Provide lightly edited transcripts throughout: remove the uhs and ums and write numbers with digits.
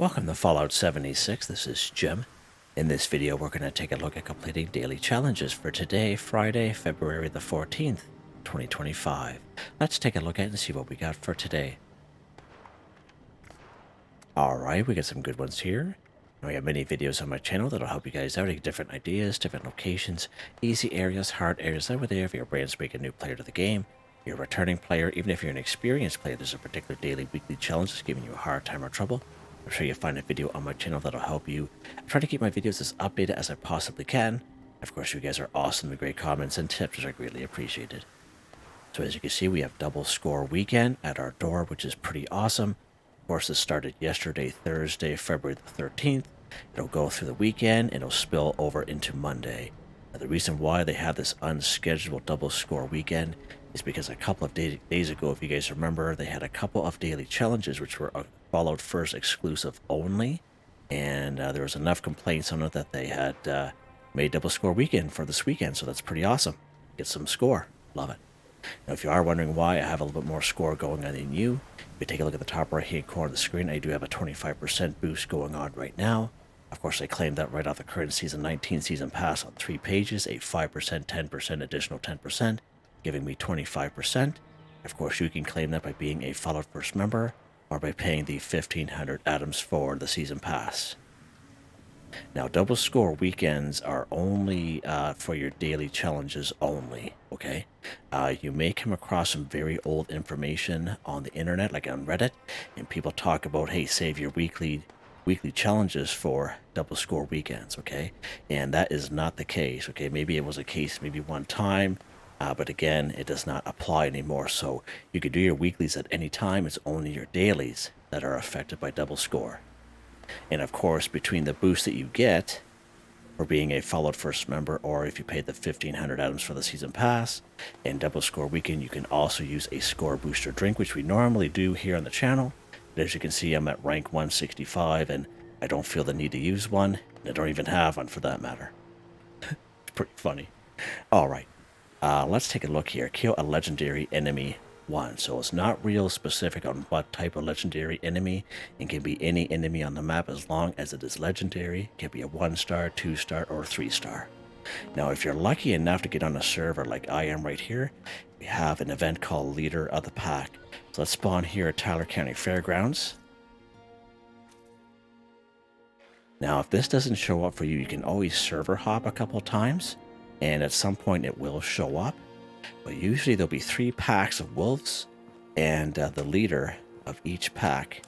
Welcome to Fallout 76, this is Jim. In this video we're going to take a look at completing daily challenges for today, Friday, February the 14th, 2025. Let's take a look at it and see what we got for today. Alright, we got some good ones here. We have many videos on my channel that'll help you guys out, get different ideas, different locations, easy areas, hard areas over there if you're a brand spanking new player to the game. You're a returning player, even if you're an experienced player, there's a particular daily, weekly challenge that's giving you a hard time or trouble. I'm sure you'll find a video on my channel that'll help you. I try to keep my videos as updated as I possibly can. Of course, you guys are awesome with great comments and tips, which are greatly appreciated. So as you can see, we have double score weekend at our door, which is pretty awesome. Of course, this started yesterday, Thursday, February the 13th. It'll go through the weekend and it'll spill over into Monday. Now, the reason why they have this unscheduled double score weekend is because a couple of days ago, if you guys remember, they had a couple of daily challenges which were Fallout First exclusive only, and there was enough complaints on it that they had made double score weekend for this weekend, so that's pretty awesome. Get some score. Love it. Now, if you are wondering why I have a little bit more score going on than you, if you take a look at the top right-hand corner of the screen, I do have a 25% boost going on right now. Of course, I claimed that right off the current Season 19 Season Pass on 3 pages, a 5%, 10%, additional 10%, giving me 25%. Of course, you can claim that by being a Fallout First member or by paying the 1,500 atoms for the Season Pass. Now, double score weekends are only for your daily challenges only, okay? You may come across some very old information on the internet, like on Reddit, and people talk about, hey, save your weekly challenges for double score weekends, okay? And that is not the case, okay? Maybe it was a case maybe one time, but again, it does not apply anymore. So you could do your weeklies at any time. It's only your dailies that are affected by double score. And of course, between the boost that you get for being a Fallout First member, or if you pay the 1,500 atoms for the Season Pass, and double score weekend, you can also use a score booster drink, which we normally do here on the channel. But as you can see, I'm at rank 165, and I don't feel the need to use one. And I don't even have one for that matter. It's pretty funny. All right. Let's take a look here. Kill a legendary enemy 1. So it's not real specific on what type of legendary enemy. It can be any enemy on the map as long as it is legendary. It can be a 1-star, 2-star, or 3-star. Now, if you're lucky enough to get on a server like I am right here, we have an event called Leader of the Pack. So let's spawn here at Tyler County Fairgrounds. Now, if this doesn't show up for you, you can always server hop a couple times, and at some point it will show up. But usually there'll be 3 packs of wolves, and the leader of each pack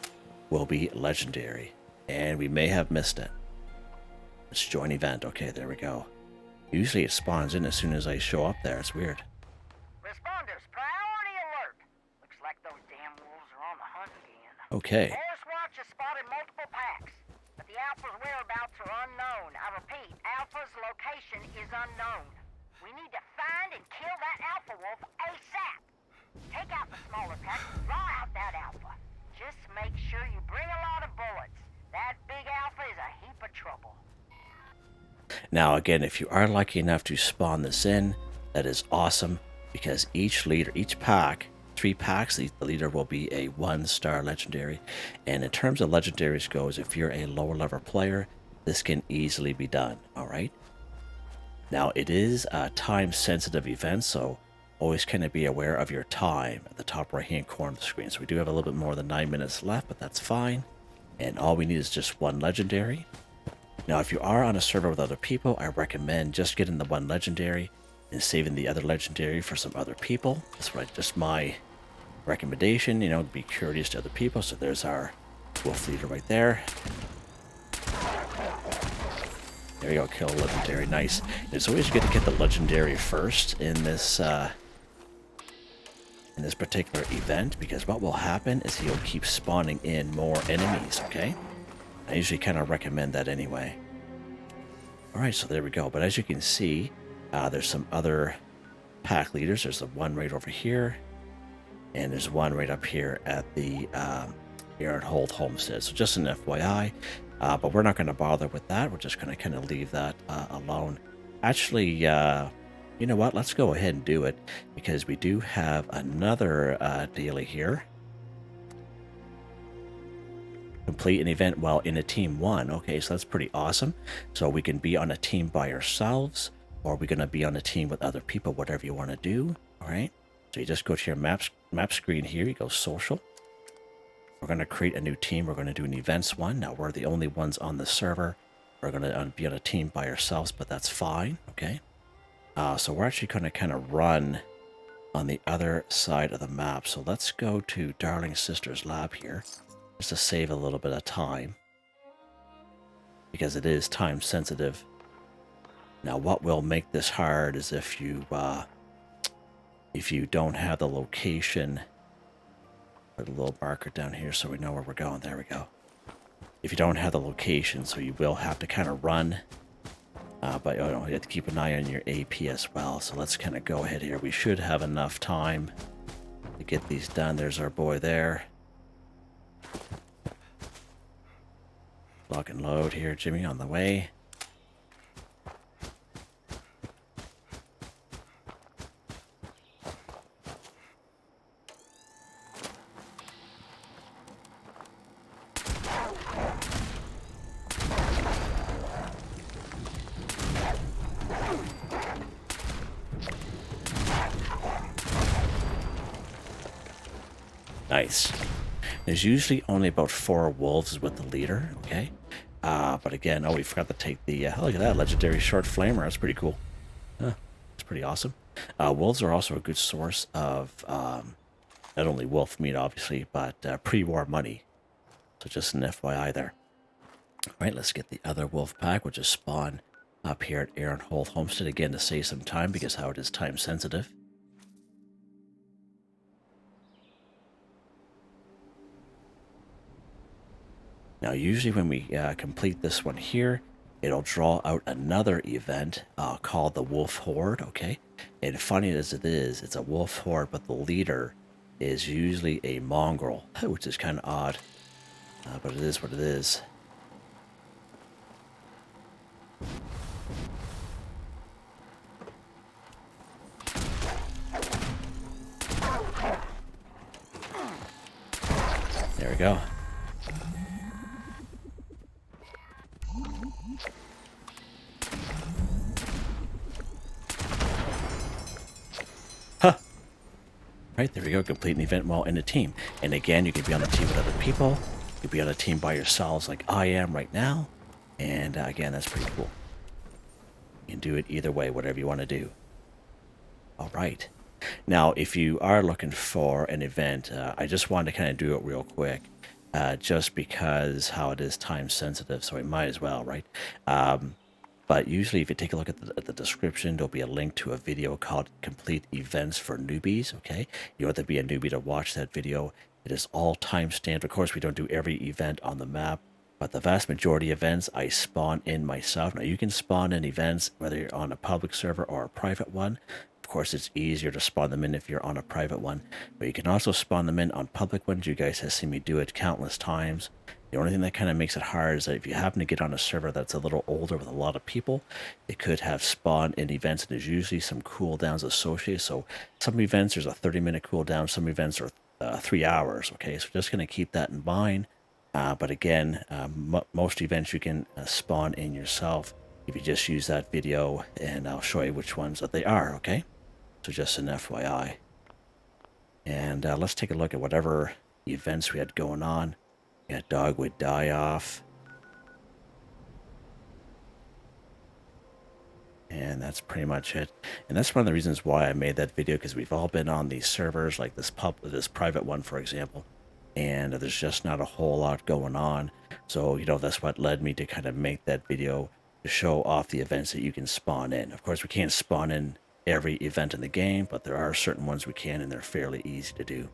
will be legendary. And we may have missed it. Let's join event. Okay, there we go. Usually it spawns in as soon as I show up there. It's weird. Responders, priority alert. Looks like those damn wolves are on the hunt again. Okay. Forest Watch has spotted multiple packs, but the Alpha's whereabouts are unknown. I repeat, Alpha's location is unknown. We need to find and kill that Alpha wolf ASAP. Take out the smaller pack, draw out that Alpha. Just make sure you bring a lot of bullets. That big Alpha is a heap of trouble. Now again, if you are lucky enough to spawn this in, that is awesome, because each leader, each pack, 3 packs, the leader will be a 1-star legendary. And in terms of legendaries goes, if you're a lower level player, this can easily be done. All right. Now it is a time sensitive event, so always kind of be aware of your time at the top right hand corner of the screen. So we do have a little bit more than 9 minutes left, but that's fine. And all we need is just 1 legendary. Now, if you are on a server with other people, I recommend just getting the 1 legendary and saving the other legendary for some other people. That's just my recommendation, you know, be courteous to other people. So there's our wolf leader right there. There you go, kill a legendary, nice. It's always good to get the legendary first in this particular event, because what will happen is he'll keep spawning in more enemies, okay? I usually kind of recommend that anyway. Alright, so there we go. But as you can see, there's some other pack leaders. There's the one right over here, and there's one right up here at the Aaron Holt Homestead. So just an FYI, but we're not going to bother with that. We're just going to kind of leave that alone. Actually, you know what? Let's go ahead and do it, because we do have another daily here. complete an event while in a team 1. Okay, so that's pretty awesome. So we can be on a team by ourselves, or we're going to be on a team with other people, whatever you want to do. All right, so you just go to your map screen here, you go social. We're going to create a new team. We're going to do an events one. Now we're the only ones on the server. We're going to be on a team by ourselves, but that's fine. Okay, so we're actually going to kind of run on the other side of the map. So let's go to Darling Sister's lab here, just to save a little bit of time, because it is time sensitive. Now what will make this hard is if you don't have the location. Put a little marker down here so we know where we're going. There we go. If you don't have the location, so you will have to kind of run. But you have to keep an eye on your AP as well. So let's kind of go ahead here. We should have enough time to get these done. There's our boy there. Lock and load here, Jimmy, on the way. Nice. There's usually only about 4 wolves with the leader, okay? But again, we forgot to take the, look at that, legendary short flamer. That's pretty cool. That's pretty awesome. Wolves are also a good source of not only wolf meat, obviously, but pre-war money. So just an FYI there. All right, let's get the other wolf pack, which is spawn up here at Aaron Holt Homestead, again, to save some time, because how it is time sensitive. Now, usually when we complete this one here, it'll draw out another event called the Wolf Horde, okay? And funny as it is, it's a wolf horde, but the leader is usually a mongrel, which is kind of odd. But it is what it is. There we go. Huh. Right, there we go. Complete an event while in a team. And again, you can be on a team with other people. You can be on a team by yourselves like I am right now. And again, that's pretty cool. You can do it either way, whatever you want to do. All right. Now, if you are looking for an event, I just wanted to kind of do it real quick. Just because how it is time sensitive, so we might as well, right? But usually if you take a look at the description, there'll be a link to a video called Complete Events for Newbies, okay? You don't have to be a newbie to watch that video. It is all time-stamped. Of course, we don't do every event on the map, but the vast majority of events I spawn in myself. Now, you can spawn in events, whether you're on a public server or a private one. Of course, it's easier to spawn them in if you're on a private one, but you can also spawn them in on public ones. You guys have seen me do it countless times. The only thing that kind of makes it hard is that if you happen to get on a server that's a little older with a lot of people, it could have spawned in events, and there's usually some cooldowns associated. So some events, there's a 30-minute cooldown. Some events are 3 hours, okay? So just going to keep that in mind. But again, most events you can spawn in yourself if you just use that video, and I'll show you which ones that they are, okay? So just an FYI. And let's take a look at whatever events we had going on. Yeah, Dogwood Die Off. And that's pretty much it. And that's one of the reasons why I made that video, because we've all been on these servers, like this private one, for example. And there's just not a whole lot going on. So, you know, that's what led me to kind of make that video to show off the events that you can spawn in. Of course, we can't spawn in every event in the game, but there are certain ones we can, and they're fairly easy to do.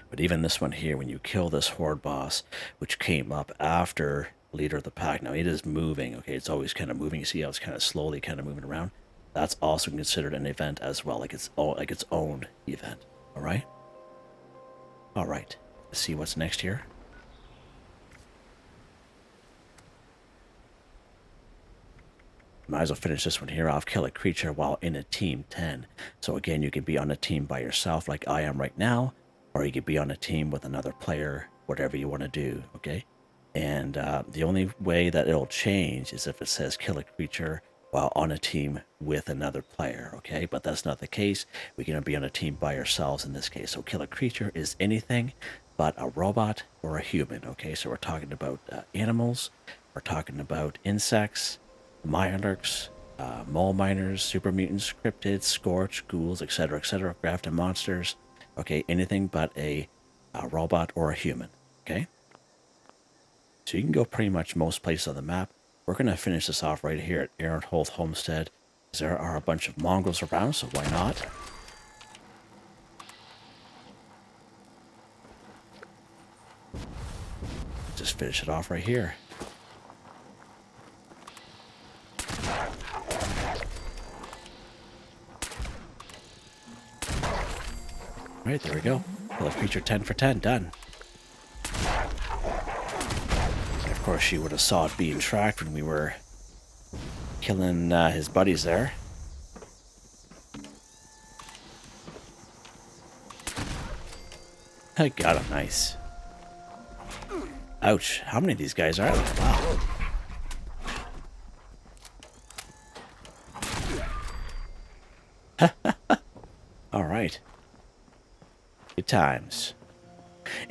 But even this one here, when you kill this horde boss, which came up after leader of the pack, now it is moving, okay? It's always kind of moving. You see how it's kind of slowly kind of moving around? That's also considered an event as well, like its own event, all right? All right, let's see what's next here. Might as well finish this one here off. Kill a creature while in a team 10. So again, you can be on a team by yourself like I am right now, or you could be on a team with another player whatever you want to do, okay? And the only way that it'll change is if it says kill a creature while on a team with another player, okay? But that's not the case. We're going to be on a team by ourselves in this case. So kill a creature is anything but a robot or a human, okay? So we're talking about animals, we're talking about insects, mirelurks, mole miners, super mutants, cryptids, scorch, ghouls, etc., grafted monsters, okay? Anything but a robot or a human, okay? So you can go pretty much most places on the map. We're going to finish this off right here at Arrowholt Homestead, because there are a bunch of mongrels around, so why not? Just finish it off right here. Right, there we go. Kill a creature 10 for 10, done. And of course, you would have saw it being tracked when we were killing his buddies there. I got him, nice. Ouch, how many of these guys are there? Wow. Alright. Good times.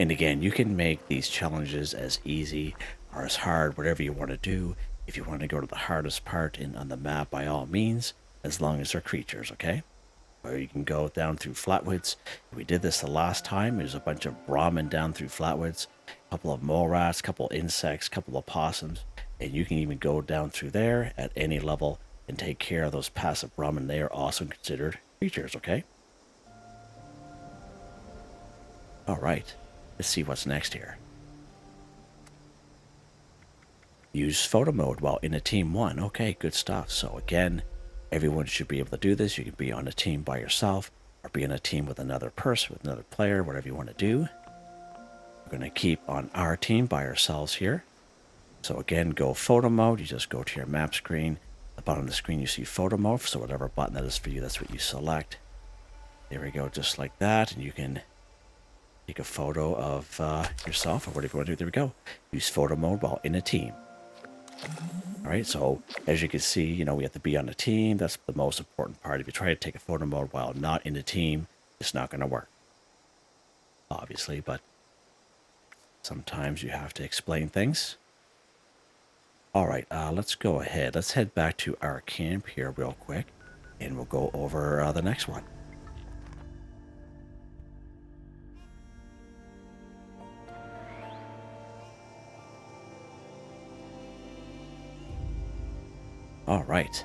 And again, you can make these challenges as easy or as hard, whatever you want to do. If you want to go to the hardest part on the map, by all means, as long as they're creatures, okay? Or you can go down through flatwoods. We did this the last time. There's a bunch of Brahmin down through flatwoods, a couple of mole rats, a couple of insects, a couple of possums, and you can even go down through there at any level and take care of those passive Brahmin. They are also considered creatures, okay? All right, let's see what's next here. Use photo mode while in a team 1. Okay, good stuff. So again, everyone should be able to do this. You can be on a team by yourself or be in a team with another person, with another player, whatever you want to do. We're going to keep on our team by ourselves here. So again, go photo mode. You just go to your map screen. At the bottom of the screen, you see photo mode. So whatever button that is for you, that's what you select. There we go, just like that. And you can take a photo of yourself or whatever you want to do. There we go. Use photo mode while in a team. All right, so as you can see, you know, we have to be on a team. That's the most important part. If you try to take a photo mode while not in a team, it's not going to work, obviously, but sometimes you have to explain things. All right, let's go ahead. Let's head back to our camp here real quick, and we'll go over the next one. All right.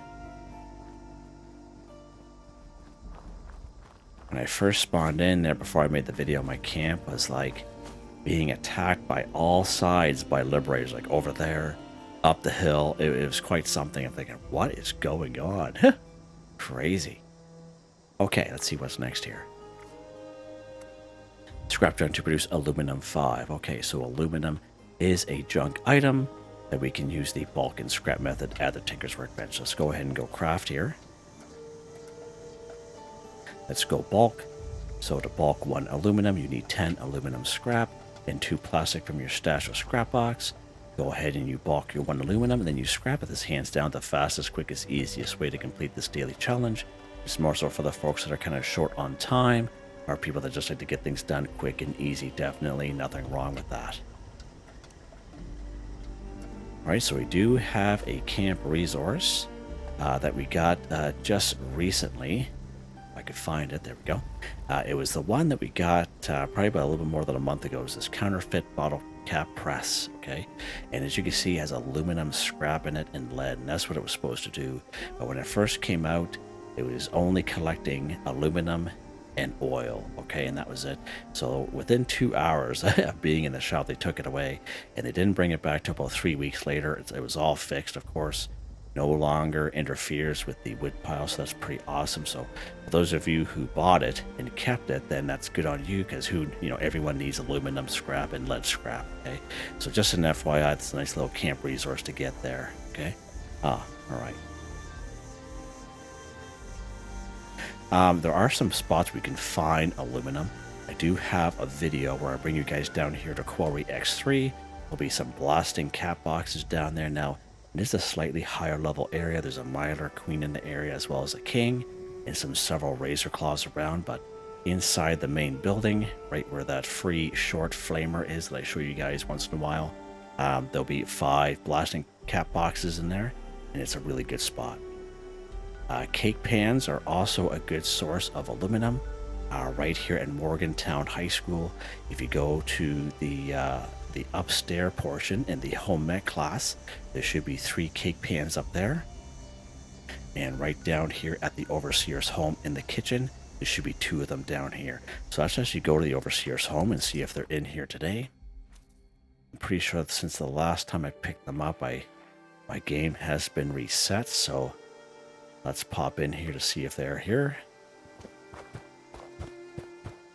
When I first spawned in there, before I made the video, my camp was like being attacked by all sides by liberators, like over there, up the hill. It was quite something. I'm thinking, what is going on? Crazy. Okay, let's see what's next here. Scrap junk to produce aluminum 5. Okay, so aluminum is a junk item that we can use the bulk and scrap method at the Tinker's Workbench. Let's go ahead and go craft here. Let's go bulk. So to bulk 1 aluminum, you need 10 aluminum scrap and 2 plastic from your stash or scrap box. Go ahead and you bulk your 1 aluminum and then you scrap it. This hands down the fastest, quickest, easiest way to complete this daily challenge. It's more so for the folks that are kind of short on time or people that just like to get things done quick and easy. Definitely nothing wrong with that. Alright, so we do have a camp resource that we got just recently. If I could find it, there we go. It was the one that we got probably about a little bit more than a month ago. It was this counterfeit bottle cap press, okay? And as you can see, it has aluminum scrap in it and lead, and that's what it was supposed to do. But when it first came out, it was only collecting aluminum and oil, okay, and that was it. So within 2 hours of being in the shop, they took it away, and they didn't bring it back till about 3 weeks later. It was all fixed, of course. No longer interferes with the wood pile, so that's pretty awesome. So for those of you who bought it and kept it, then that's good on you, because everyone needs aluminum scrap and lead scrap, okay? So just an FYI, it's a nice little camp resource to get there, okay? All right. There are some spots we can find aluminum. I do have a video where I bring you guys down here to Quarry X3. There'll be some blasting cat boxes down there. Now, it is a slightly higher level area. There's a Mylar Queen in the area as well as a King and several Razor Claws around, but inside the main building, right where that free short flamer is that I show you guys once in a while, there'll be 5 blasting cat boxes in there, and it's a really good spot. Cake pans are also a good source of aluminum. Right here at Morgantown High School, if you go to the upstairs portion in the home ec class, there should be 3 cake pans up there. And right down here at the overseer's home in the kitchen, there should be 2 of them down here. So let's actually go to the overseer's home and see if they're in here today. I'm pretty sure that since the last time I picked them up, my game has been reset. So let's pop in here to see if they're here.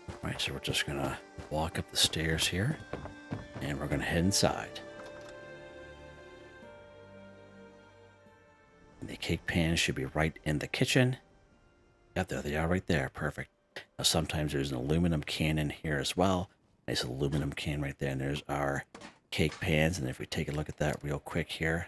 All right, so we're just gonna walk up the stairs here, and we're gonna head inside. And the cake pan should be right in the kitchen. Yep, there they are right there. Perfect. Now sometimes there's an aluminum can in here as well. Nice aluminum can right there. And there's our cake pans. And if we take a look at that real quick here.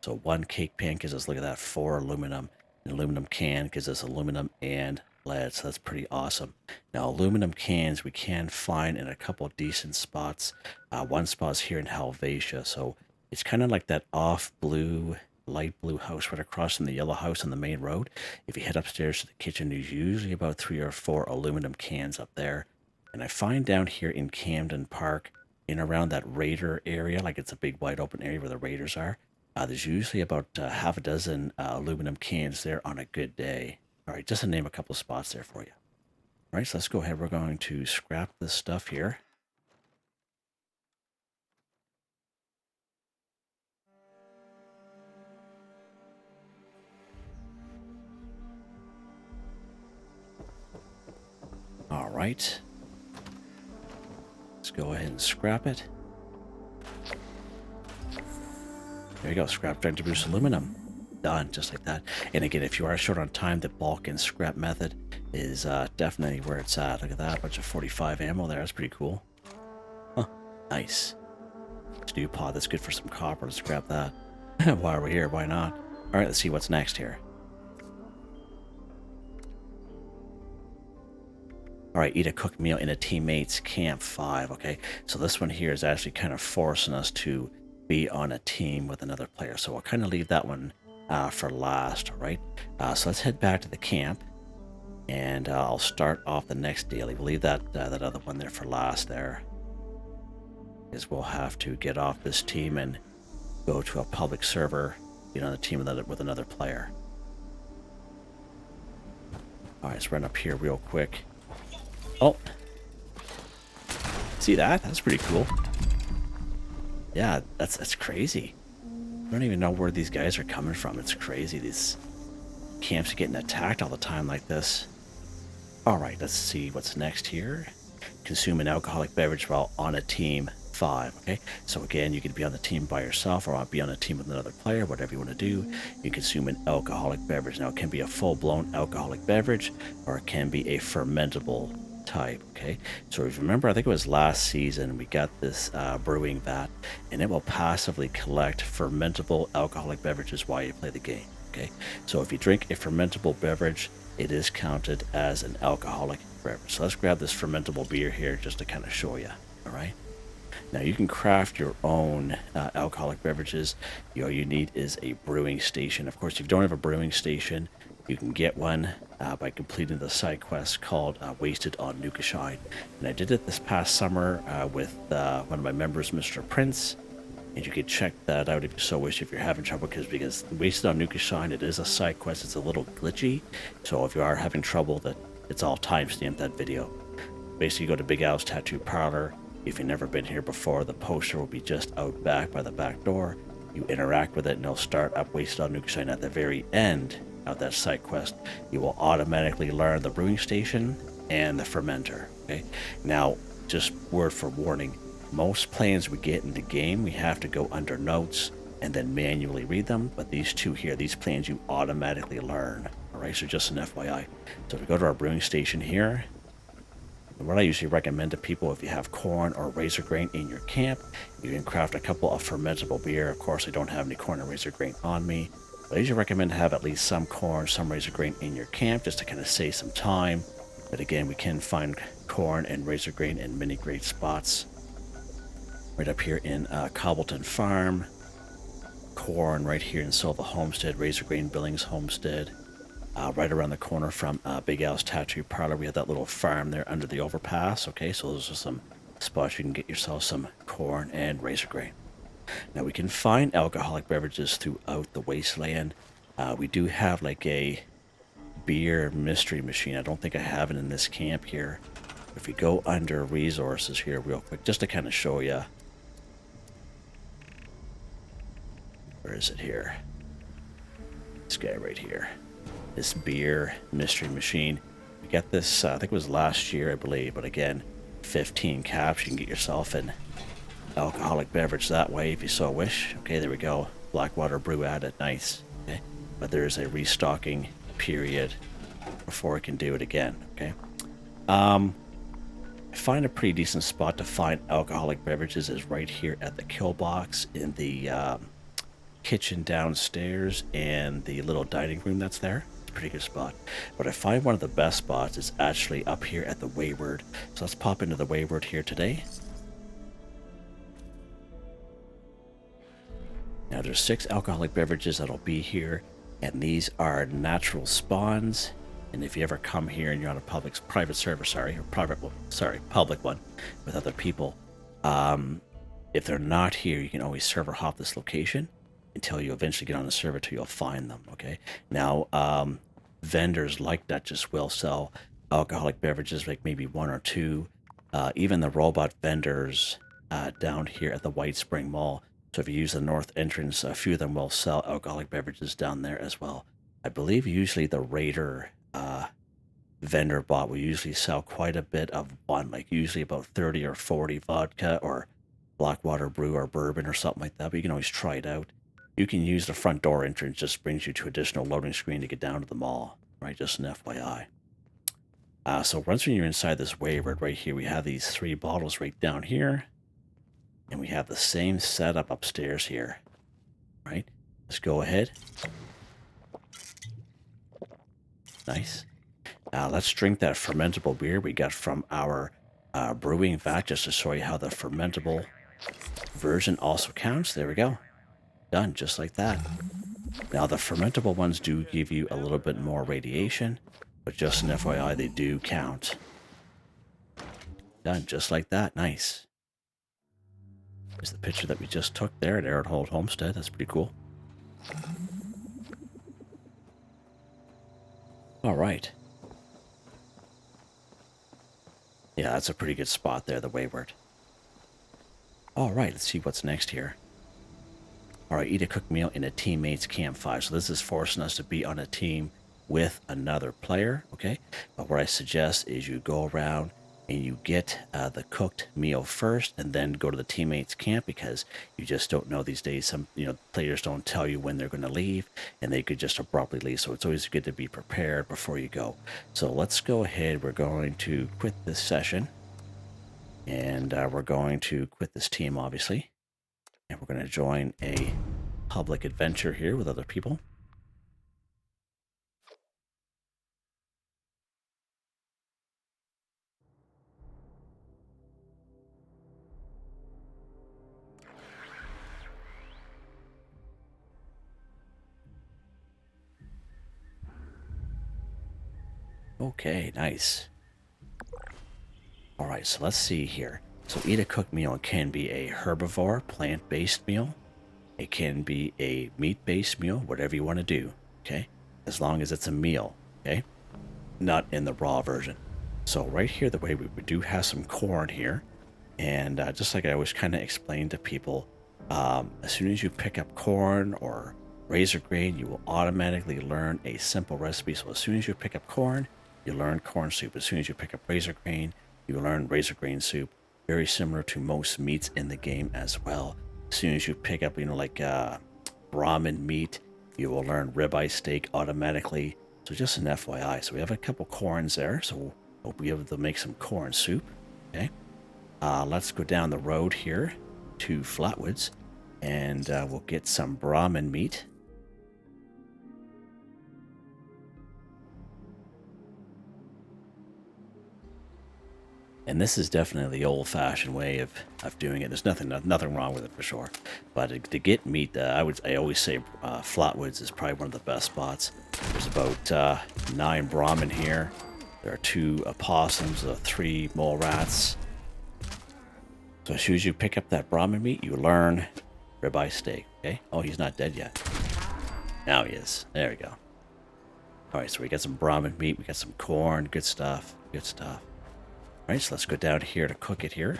So 1 cake pan gives us, look at that, 4 aluminum. An aluminum can gives us aluminum and lead. So that's pretty awesome. Now aluminum cans we can find in a couple decent spots. One spot is here in Helvetia. So it's kind of like that off blue, light blue house right across from the yellow house on the main road. If you head upstairs to the kitchen, there's usually about 3 or 4 aluminum cans up there. And I find down here in Camden Park, in around that Raider area, like it's a big wide open area where the Raiders are, there's usually about half a dozen aluminum cans there on a good day. All right, just to name a couple of spots there for you. All right, so let's go ahead. We're going to scrap this stuff here. All right. Let's go ahead and scrap it. There you go, scrap dried to produce aluminum. Done, just like that. And again, if you are short on time, the bulk and scrap method is definitely where it's at. Look at that, a bunch of 45 ammo there. That's pretty cool. Huh, nice. Stew pod, that's good for some copper. Let's grab that. While we're here, why not? All right, let's see what's next here. All right, eat a cooked meal in a teammate's camp 5. Okay, so this one here is actually kind of forcing us to be on a team with another player. So we'll kind of leave that one for last, all right? So let's head back to the camp, and I'll start off the next daily. We'll leave that other one there for last there, because we'll have to get off this team and go to a public server, you know, the team with another player. All right, let's run up here real quick. Oh, see that? That's pretty cool. Yeah, that's crazy. I don't even know where these guys are coming from. It's crazy. These camps are getting attacked all the time like this. All right, let's see what's next here. Consume an alcoholic beverage while on a team 5. Okay, so again, you can be on the team by yourself or be on a team with another player, whatever you want to do. You consume an alcoholic beverage. Now, it can be a full-blown alcoholic beverage, or it can be a fermentable type. Okay, so if you remember, I think it was last season, we got this brewing vat, and it will passively collect fermentable alcoholic beverages while you play the game. Okay, so if you drink a fermentable beverage, it is counted as an alcoholic beverage. So let's grab this fermentable beer here just to kind of show you. All right, now you can craft your own alcoholic beverages. All you need is a brewing station. Of course, if you don't have a brewing station, you can get one by completing the side quest called Wasted on Nukashine. And I did it this past summer with one of my members, Mr.Prince. And you can check that out if you so wish, if you're having trouble, because Wasted on Nukashine, it is a side quest. It's a little glitchy. So if you are having trouble, it's all timestamped, that video. Basically, you go to Big Al's Tattoo Parlor. If you've never been here before, the poster will be just out back by the back door. You interact with it, and it'll start up Wasted on Nukashine. At the very end of that side quest, you will automatically learn the brewing station and the fermenter. Okay, now just word for warning, most plans we get in the game, we have to go under notes and then manually read them, but these two here, these plans you automatically learn. All right, so just an FYI. So if we go to our brewing station here, And what I usually recommend to people, if you have corn or razor grain in your camp, you can craft a couple of fermentable beer. Of course, I don't have any corn or razor grain on me, but I usually recommend to have at least some corn, some razor grain in your camp, just to kind of save some time. But again, we can find corn and razor grain in many great spots. Right up here in Cobbleton Farm, corn right here in Silva Homestead, razor grain Billings Homestead. Right around the corner from Big Al's Tattoo Parlor, we have that little farm there under the overpass. Okay, so those are some spots you can get yourself some corn and razor grain. Now, we can find alcoholic beverages throughout the wasteland. We do have like a beer mystery machine. I don't think I have it in this camp here. If we go under resources here real quick, just to kind of show you. Where is it here? This guy right here. This beer mystery machine. We got this, I think it was last year, I believe. But again, 15 caps. You can get yourself an alcoholic beverage that way if you so wish. Okay, there we go. Blackwater brew added. Nice. Okay. But there's a restocking period before I can do it again. Okay. I find a pretty decent spot to find alcoholic beverages is right here at the kill box in the kitchen downstairs and the little dining room that's there. It's a pretty good spot. But I find one of the best spots is actually up here at the Wayward. So let's pop into the Wayward here today. Now there's 6 alcoholic beverages that'll be here, and these are natural spawns. And if you ever come here and you're on a public one with other people, if they're not here, you can always server hop this location until you eventually get on the server till you'll find them. Okay. Now, vendors like that just will sell alcoholic beverages, like maybe 1 or 2. Even the robot vendors down here at the White Spring Mall. So if you use the north entrance, a few of them will sell alcoholic beverages down there as well. I believe usually the Raider vendor bot will usually sell quite a bit of one, like usually about 30 or 40 vodka or Blackwater brew or bourbon or something like that. But you can always try it out. You can use the front door entrance, just brings you to additional loading screen to get down to the mall, right? Just an FYI. So once when you're inside this Wayward right here, we have these 3 bottles right down here. And we have the same setup upstairs here, right? Let's go ahead. Nice. Let's drink that fermentable beer we got from our brewing vat, just to show you how the fermentable version also counts. There we go. Done, just like that. Now, the fermentable ones do give you a little bit more radiation, but just an FYI, they do count. Done, just like that. Nice. There's the picture that we just took there at Airhold Homestead. That's pretty cool. All right. Yeah, that's a pretty good spot there, the Wayward. All right, let's see what's next here. All right, eat a cooked meal in a teammate's campfire. So this is forcing us to be on a team with another player, okay? But what I suggest is you go around and you get the cooked meal first and then go to the teammates camp, because you just don't know these days. Some players don't tell you when they're going to leave, and they could just abruptly leave. So it's always good to be prepared before you go. So let's go ahead. We're going to quit this session, and we're going to quit this team, obviously. And we're going to join a public adventure here with other people. Okay, nice. All right, so let's see here. So eat a cooked meal. It can be a herbivore, plant-based meal. It can be a meat-based meal, whatever you want to do, okay? As long as it's a meal, okay? Not in the raw version. So right here, the way we do have some corn here. And just like I always kind of explain to people, as soon as you pick up corn or razor grain, you will automatically learn a simple recipe. So as soon as you pick up corn, you learn corn soup. As soon as you pick up razor grain, you learn razor grain soup. Very similar to most meats in the game as well. As soon as you pick up, like ramen meat, you will learn ribeye steak automatically. So just an FYI. So we have a couple corns there. So We'll be able to make some corn soup. Okay. Let's go down the road here to Flatwoods, and we'll get some Brahmin meat. And this is definitely the old-fashioned way of doing it. There's nothing wrong with it for sure. But to get meat, I always say Flatwoods is probably one of the best spots. There's about 9 Brahmin here. There are 2 opossums, 3 mole rats. So as soon as you pick up that Brahmin meat, you learn ribeye steak. Okay. Oh, he's not dead yet. Now he is. There we go. All right, so we got some Brahmin meat. We got some corn. Good stuff. Good stuff. All right, so let's go down here to cook it here.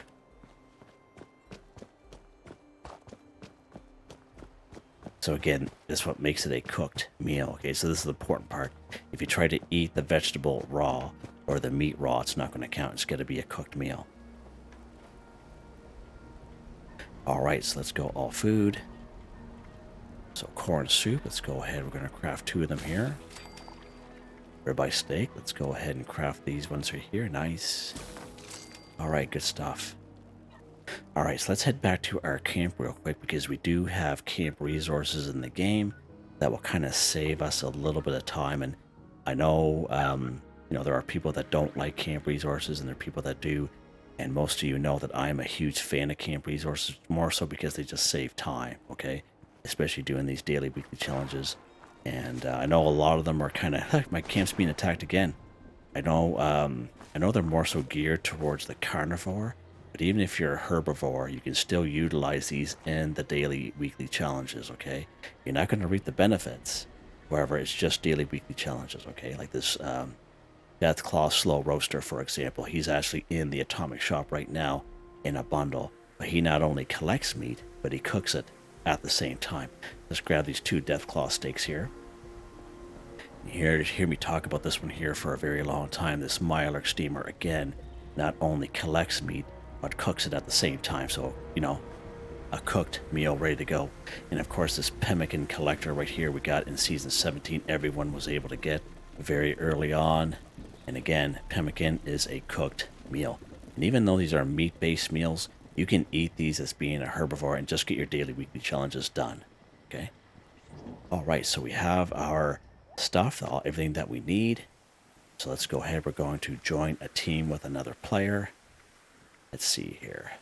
So again, this is what makes it a cooked meal. Okay, so this is the important part. If you try to eat the vegetable raw or the meat raw, it's not going to count. It's got to be a cooked meal. All right, so let's go all food. So corn soup, let's go ahead. We're going to craft 2 of them here. Ribeye steak, let's go ahead and craft these ones right here. Nice. All right, good stuff. All right, so let's head back to our camp real quick because we do have camp resources in the game that will kind of save us a little bit of time. And I know, you know, there are people that don't like camp resources and there are people that do. And most of you know that I'm a huge fan of camp resources, more so because they just save time, okay? Especially doing these daily, weekly challenges. And I know a lot of them are kind of, my camp's being attacked again. I know they're more so geared towards the carnivore, but even if you're a herbivore, you can still utilize these in the daily, weekly challenges, okay? You're not going to reap the benefits. However, it's just daily, weekly challenges, okay? Like this Deathclaw Slow Roaster, for example. He's actually in the atomic shop right now in a bundle, but he not only collects meat, but he cooks it at the same time. Let's grab these 2 Deathclaw steaks here. You hear me talk about this one here for a very long time. This Mylark steamer, again, not only collects meat, but cooks it at the same time. So, you know, a cooked meal ready to go. And of course, this pemmican collector right here we got in Season 17, everyone was able to get very early on. And again, pemmican is a cooked meal. And even though these are meat-based meals, you can eat these as being a herbivore and just get your daily, weekly challenges done. Okay? All right, so we have our stuff, everything that we need. So let's go ahead. We're going to join a team with another player. Let's see here.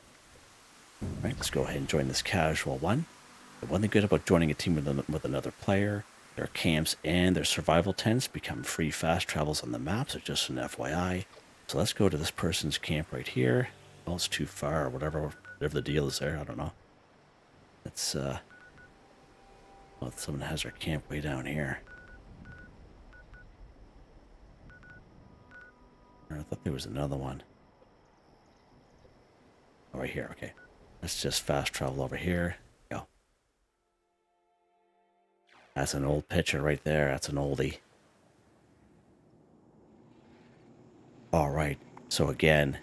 All right, let's go ahead and join this casual one. The one thing good about joining a team with another player, their camps and their survival tents become free fast travels on the map, so just an FYI. So let's go to this person's camp right here. Well, it's too far or whatever the deal is there. I don't know. Let's, well, someone has their camp way down here. I thought there was another one. Oh, right here, okay. Let's just fast travel over here. Go. That's an old picture right there. That's an oldie. All right. So again,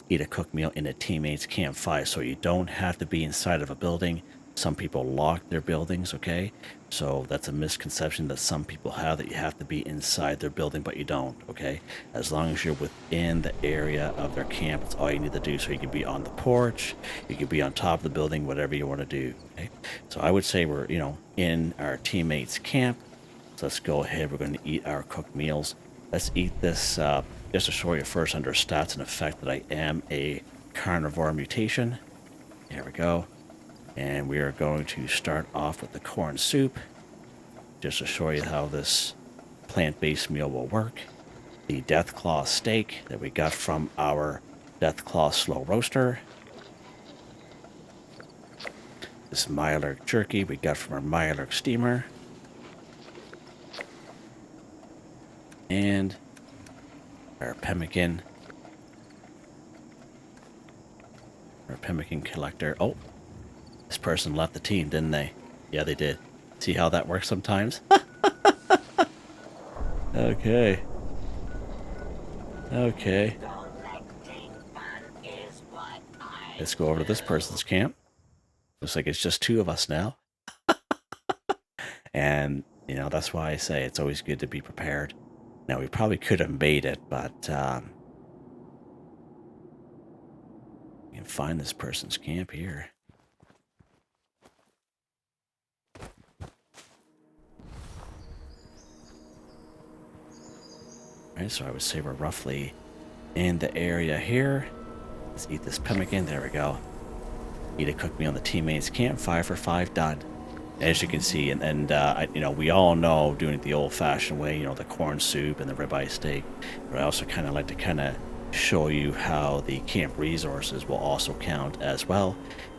eat a cooked meal in a teammate's campfire. So you don't have to be inside of a building. Some people lock their buildings, okay? So that's a misconception that some people have, that you have to be inside their building, but you don't, okay? As long as you're within the area of their camp, that's all you need to do. So you can be on the porch, you can be on top of the building, whatever you want to do, okay? So I would say we're, you know, in our teammates' camp. So let's go ahead. We're going to eat our cooked meals. Let's eat this, just to show you first under stats and effect that I am a carnivore mutation. There we go. And we are going to start off with the corn soup, just to show you how this plant-based meal will work. The Deathclaw steak that we got from our Deathclaw Slow Roaster. This Mylark jerky we got from our Mylark steamer. And our pemmican collector. Oh, this person left the team, didn't they? Yeah, they did. See how that works sometimes? Okay. Okay. Let's go over to this person's camp. Looks like it's just 2 of us now. And, you know, that's why I say it's always good to be prepared. Now, we probably could have made it, but can find this person's camp here. Alright, so I would say we're roughly in the area here. Let's eat this pemmican. There we go. Eat a cook me on the teammates camp. 5 for 5 done. As you can see, you know, we all know doing it the old-fashioned way, you know, the corn soup and the ribeye steak. But I also kind of like to kind of show you how the camp resources will also count as well,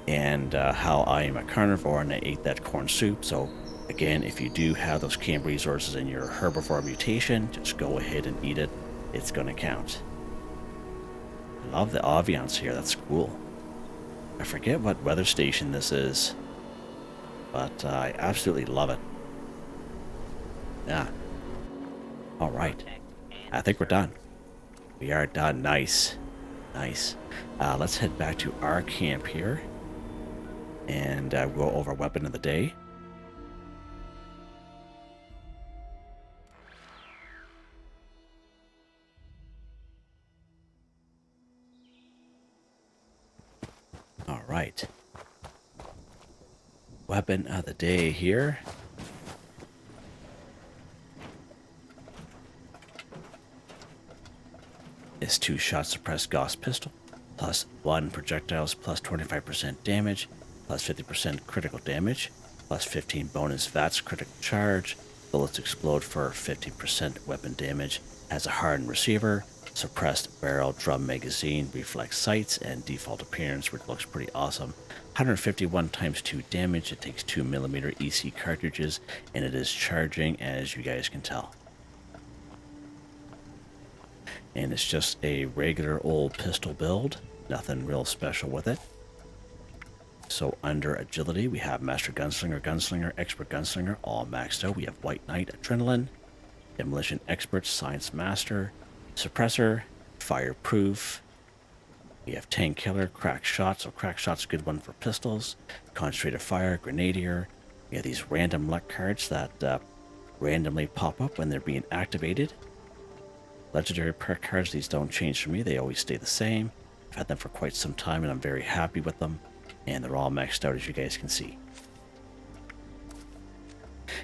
and how I am a carnivore and I ate that corn soup. So again, if you do have those camp resources in your herbivore mutation, just go ahead and eat it. It's going to count. I love the ambiance here. That's cool. I forget what weather station this is, but I absolutely love it. Yeah. All right. I think we're done. We are done. Nice. Nice. Let's head back to our camp here and go over weapon of the day. All right. Weapon of the day here. Is 2-shot suppressed Gauss pistol, plus 1 projectiles, plus 25% damage, plus 50% critical damage, plus 15 bonus VATS critical charge. Bullets explode for 50% weapon damage. Has a hardened receiver, suppressed barrel drum magazine, reflex sights, and default appearance, which looks pretty awesome. 151 times 2 damage. It takes 2mm EC cartridges, and it is charging, as you guys can tell. And it's just a regular old pistol build. Nothing real special with it. So under agility, we have Master Gunslinger, Gunslinger, Expert Gunslinger, all maxed out. We have White Knight, Adrenaline, Demolition Expert, Science Master, Suppressor, Fireproof. We have Tank Killer, Crack Shot. So Crack Shot's a good one for pistols. Concentrated Fire, Grenadier. We have these random luck cards that randomly pop up when they're being activated. Legendary perk cards, these don't change for me. They always stay the same. I've had them for quite some time and I'm very happy with them. And they're all maxed out, as you guys can see.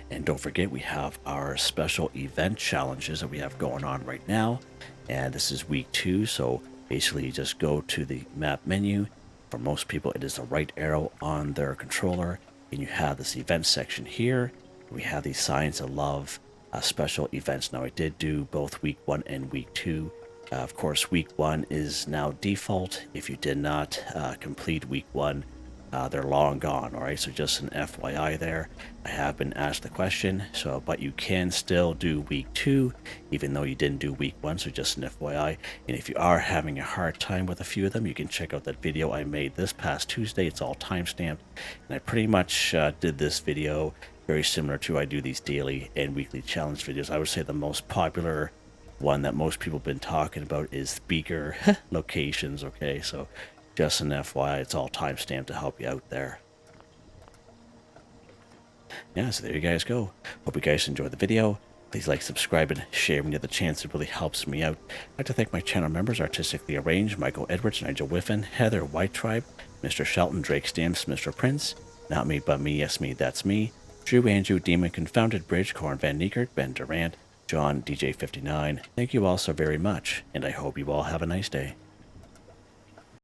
And don't forget, we have our special event challenges that we have going on right now. And this is week 2, so basically you just go to the map menu. For most people, it is the right arrow on their controller. And you have this event section here. We have these Signs of Love special events. Now, I did do both week 1 and week 2. Of course, week 1 is now default. If you did not complete week 1, they're long gone. All right, so just an FYI there. I have been asked the question, so but you can still do week 2 even though you didn't do week 1, so just an FYI. And if you are having a hard time with a few of them, you can check out that video I made this past Tuesday. It's all time-stamped, and I pretty much did this video very similar to I do these daily and weekly challenge videos. I would say the most popular one that most people have been talking about is speaker locations. Okay, so just an FYI, it's all timestamped to help you out there. Yeah, so there you guys go. Hope you guys enjoyed the video. Please like, subscribe, and share when you have the chance. It really helps me out. I'd like to thank my channel members, Artistically Arranged, Michael Edwards, Nigel Wiffen, Heather, Whitetribe, Mr. Shelton, Drake Stamps, Mr.Prince, Not Me But Me, Yes Me That's Me, Drew, Andrew, Demon, Confoundedbridge, Corne van Niekerk, Ben Durant, John, DJ59. Thank you all so very much, and I hope you all have a nice day.